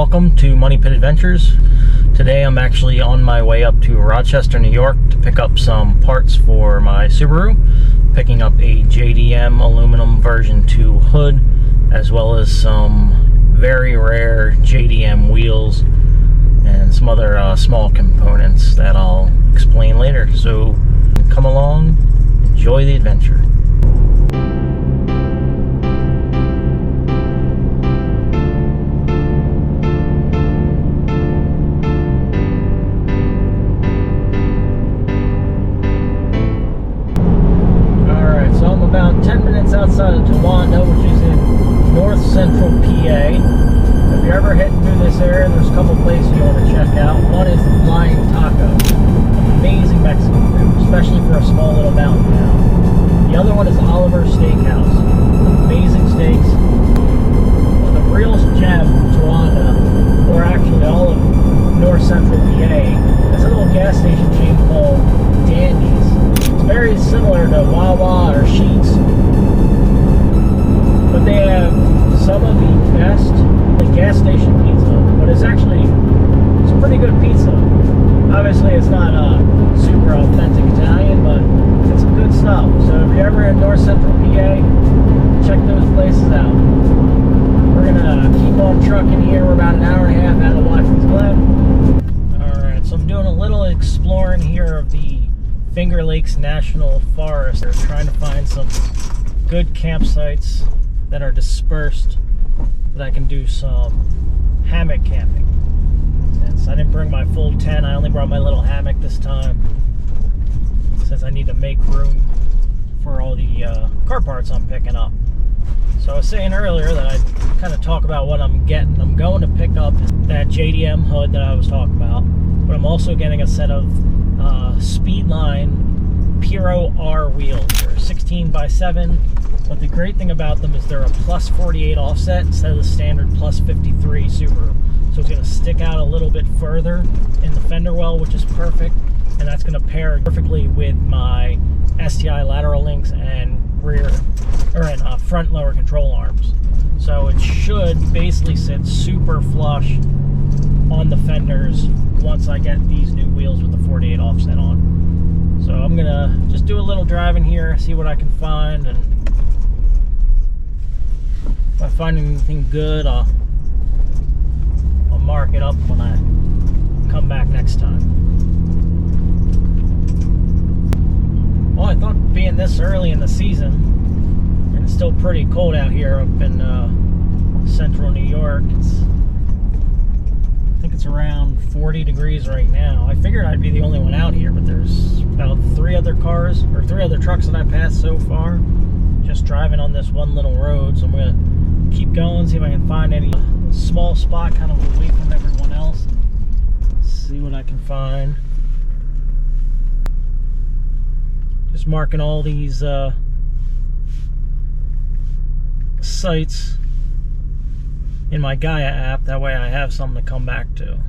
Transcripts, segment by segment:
welcome to Money Pit Adventures. Today I'm actually on my way up to Rochester, New York to pick up some parts for my Subaru. Picking up a JDM aluminum version 2 hood, as well as some very rare JDM wheels and some other small components that I'll explain later. So come along, enjoy the adventure. About 10 minutes outside of Towanda, which is in north central PA. If you're ever heading through this area, there's a couple places you want to check out. One is the Flying Taco. Amazing Mexican food, especially for a small little mountain town. The other one is Oliver's Steakhouse. Amazing steaks. Well, the real gem in Towanda, or actually all of north central PA, is a little gas station chain called Dandy's. Very similar to Wawa or Sheetz, but they have some of the best gas station pizza. But it's pretty good pizza. Obviously, it's not super authentic Italian, but it's some good stuff. So if you're ever in North Central PA, check those places out. We're gonna keep on trucking here. We're about an hour and a half out of Watkins Glen. All right, so I'm doing a little exploring here of the Finger Lakes National Forest. They're trying to find some good campsites that are dispersed that I can do some hammock camping. Since I didn't bring my full tent, I only brought my little hammock this time, since I need to make room for all the car parts I'm picking up. So I was saying earlier that I'd kind of talk about what I'm getting. I'm going to pick up that JDM hood that I was talking about, but I'm also getting a set of Speedline Puro R wheels. They're 16x7, but the great thing about them is they're a plus 48 offset instead of the standard plus 53 Subaru. So it's going to stick out a little bit further in the fender well, which is perfect, and that's going to pair perfectly with my STI lateral links and front lower control arms. So it should basically sit super flush on the fenders once I get these new wheels with the 48 offset on. So I'm gonna just do a little driving here, see what I can find, and if I find anything good, I'll mark it up when I come back next time. Well, I thought being this early in the season, and it's still pretty cold out here up in central New York, I think it's around 40 degrees right now. I figured I'd be the only one out here, but there's about 3 other trucks that I passed so far, just driving on this one little road. So I'm going to keep going, see if I can find any small spot kind of away from everyone else, and see what I can find. Just marking all these sites in my Gaia app, that way I have something to come back to.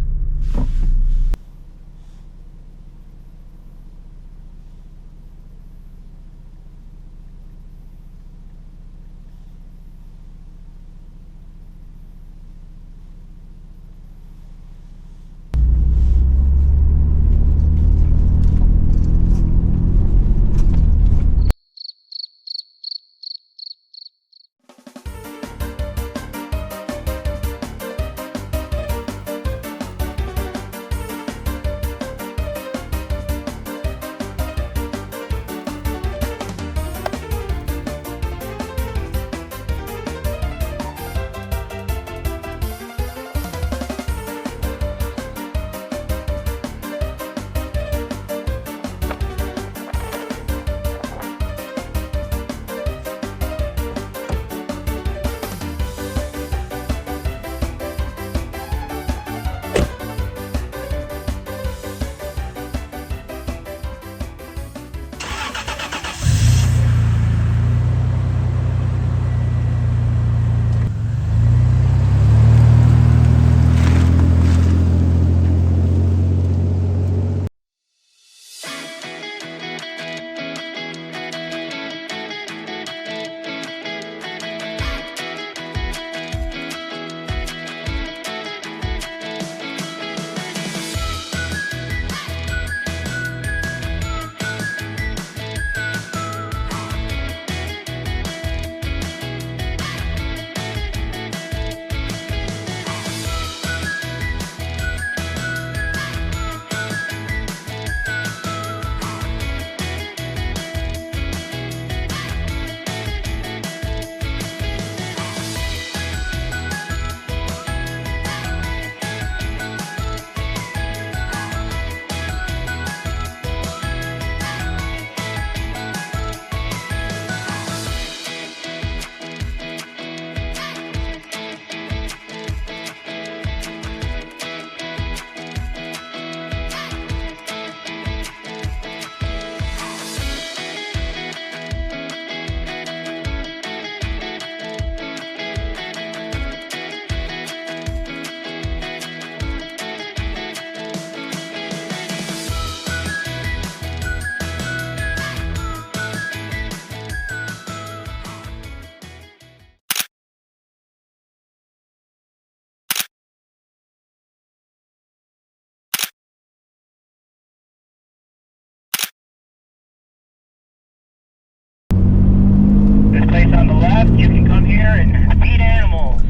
here and feed animals.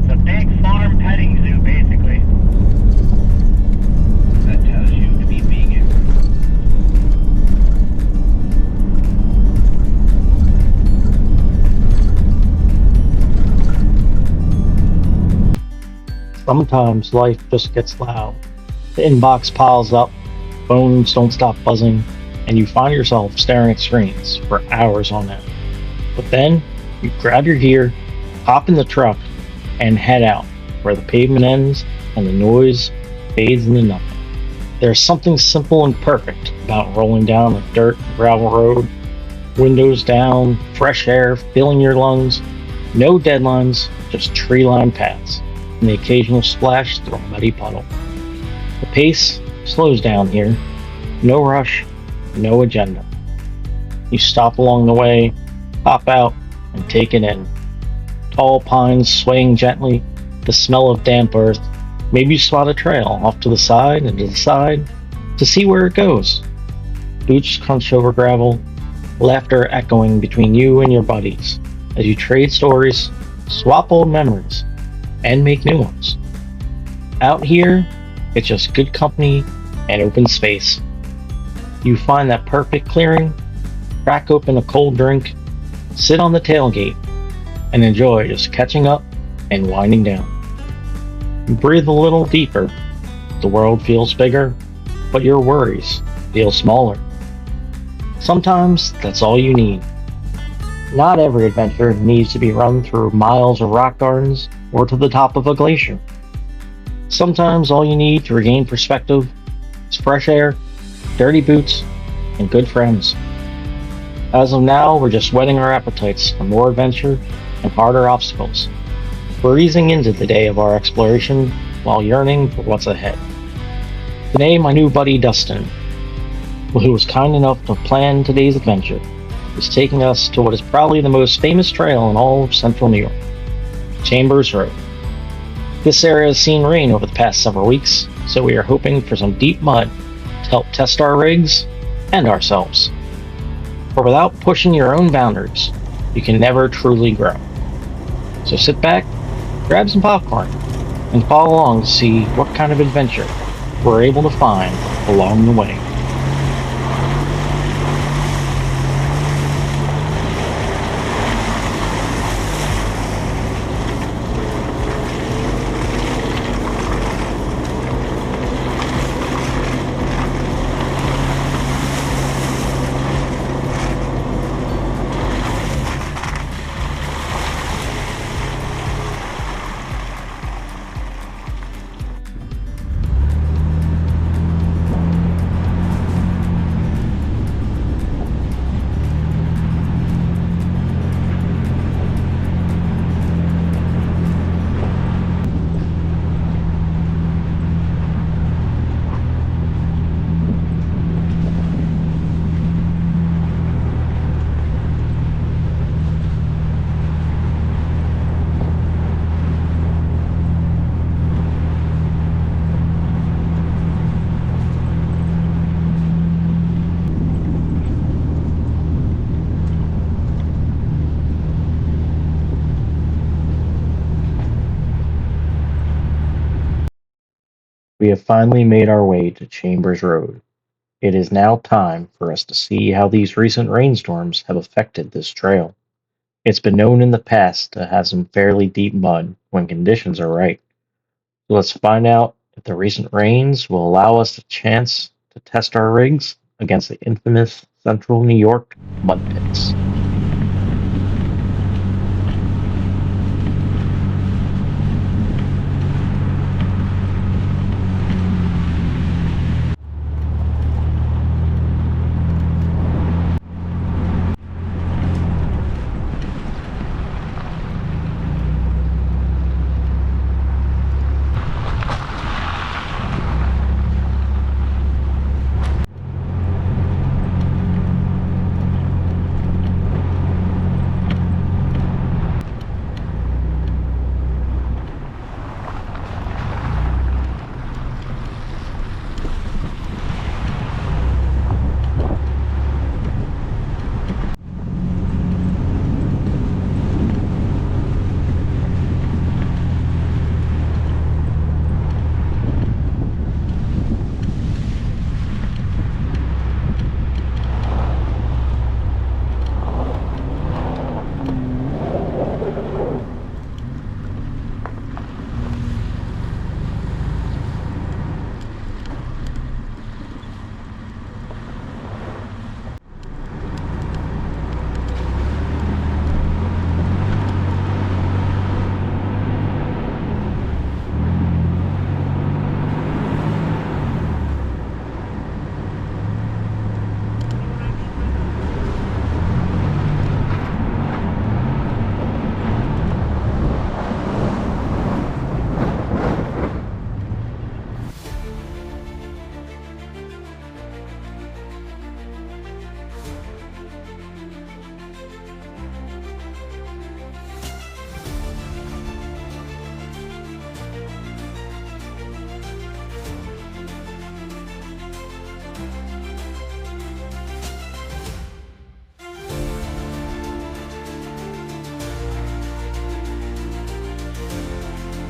It's a big farm petting zoo, basically. That tells you to be vegan. Sometimes life just gets loud. The inbox piles up, phones don't stop buzzing, and you find yourself staring at screens for hours on end. But then you grab your gear, hop in the truck, and head out where the pavement ends and the noise fades into nothing. There's something simple and perfect about rolling down a dirt and gravel road, windows down, fresh air filling your lungs, no deadlines, just tree-lined paths, and the occasional splash through a muddy puddle. The pace slows down here, no rush, no agenda. You stop along the way, hop out, and take it in. Tall pines swaying gently, the smell of damp earth. Maybe you spot a trail off to the side and to the side to see where it goes. Boots crunch over gravel, laughter echoing between you and your buddies as you trade stories, swap old memories, and make new ones. Out here, it's just good company and open space. You find that perfect clearing, crack open a cold drink, sit on the tailgate, and enjoy just catching up and winding down. You breathe a little deeper. The world feels bigger, but your worries feel smaller. Sometimes that's all you need. Not every adventure needs to be run through miles of rock gardens or to the top of a glacier. Sometimes all you need to regain perspective is fresh air, dirty boots, and good friends. As of now, we're just whetting our appetites for more adventure and harder obstacles. We're easing into the day of our exploration while yearning for what's ahead. Today, my new buddy Dustin, who was kind enough to plan today's adventure, is taking us to what is probably the most famous trail in all of central New York, Chambers Road. This area has seen rain over the past several weeks, so we are hoping for some deep mud to help test our rigs and ourselves. For without pushing your own boundaries, you can never truly grow. So sit back, grab some popcorn, and follow along to see what kind of adventure we're able to find along the way. We have finally made our way to Chambers Road. It is now time for us to see how these recent rainstorms have affected this trail. It's been known in the past to have some fairly deep mud when conditions are right. So let's find out if the recent rains will allow us a chance to test our rigs against the infamous central New York mud pits.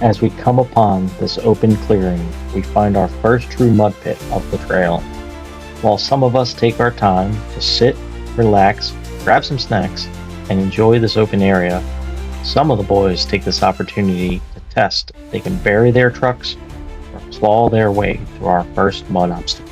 As we come upon this open clearing, we find our first true mud pit of the trail. While some of us take our time to sit, relax, grab some snacks, and enjoy this open area, some of the boys take this opportunity to test if they can bury their trucks or claw their way through our first mud obstacle.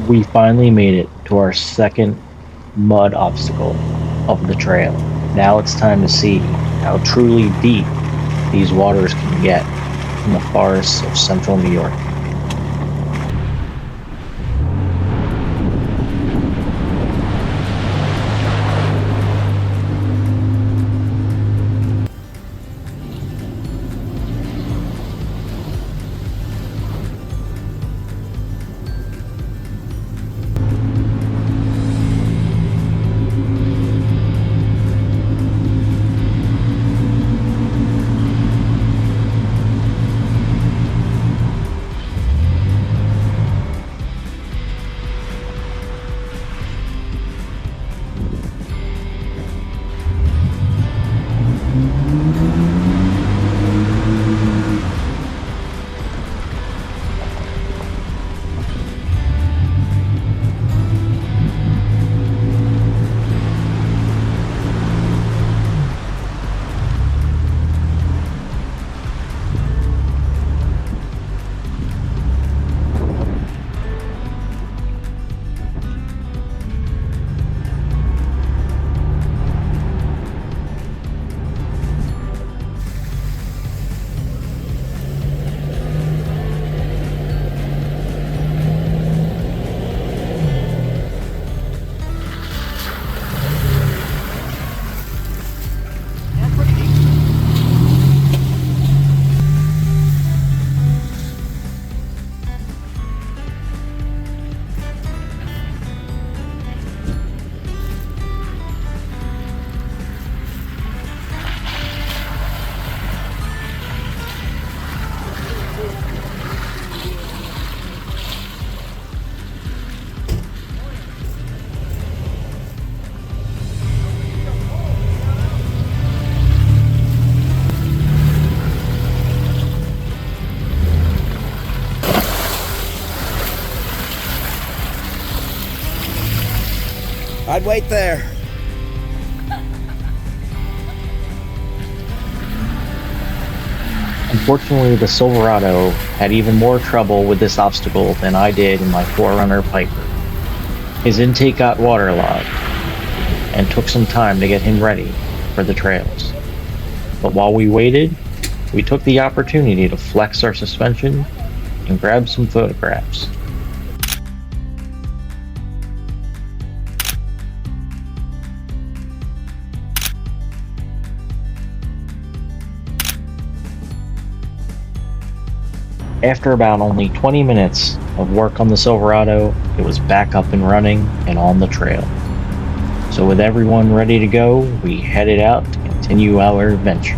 We finally made it to our second mud obstacle of the trail. Now it's time to see how truly deep these waters can get in the forests of central New York. I'd wait there. Unfortunately, the Silverado had even more trouble with this obstacle than I did in my 4Runner Piper. His intake got waterlogged, and took some time to get him ready for the trails. But while we waited, we took the opportunity to flex our suspension and grab some photographs. After about only 20 minutes of work on the Silverado, it was back up and running and on the trail. So with everyone ready to go, we headed out to continue our adventure.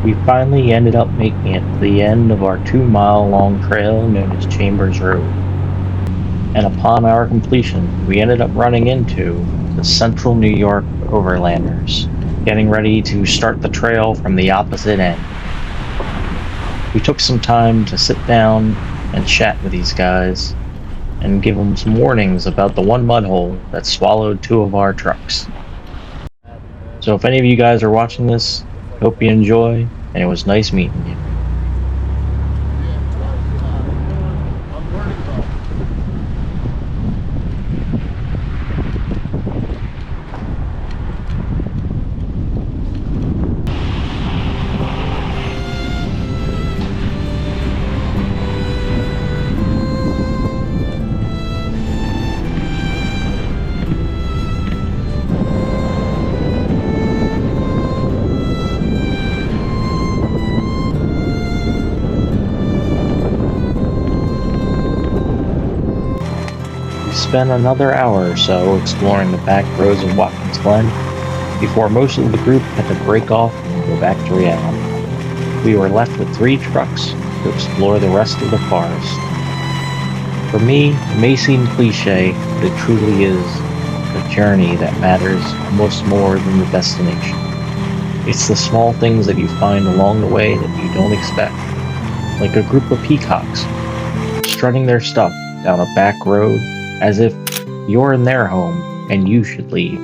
We finally ended up making it to the end of our 2-mile long trail known as Chambers Road. And upon our completion, we ended up running into the Central New York Overlanders, getting ready to start the trail from the opposite end. We took some time to sit down and chat with these guys and give them some warnings about the one mud hole that swallowed 2 of our trucks. So if any of you guys are watching this, hope you enjoy, and it was nice meeting you. Spent another hour or so exploring the back roads of Watkins Glen before most of the group had to break off and go back to reality. We were left with 3 trucks to explore the rest of the forest. For me, it may seem cliche, but it truly is the journey that matters almost more than the destination. It's the small things that you find along the way that you don't expect, like a group of peacocks strutting their stuff down a back road as if you're in their home and you should leave.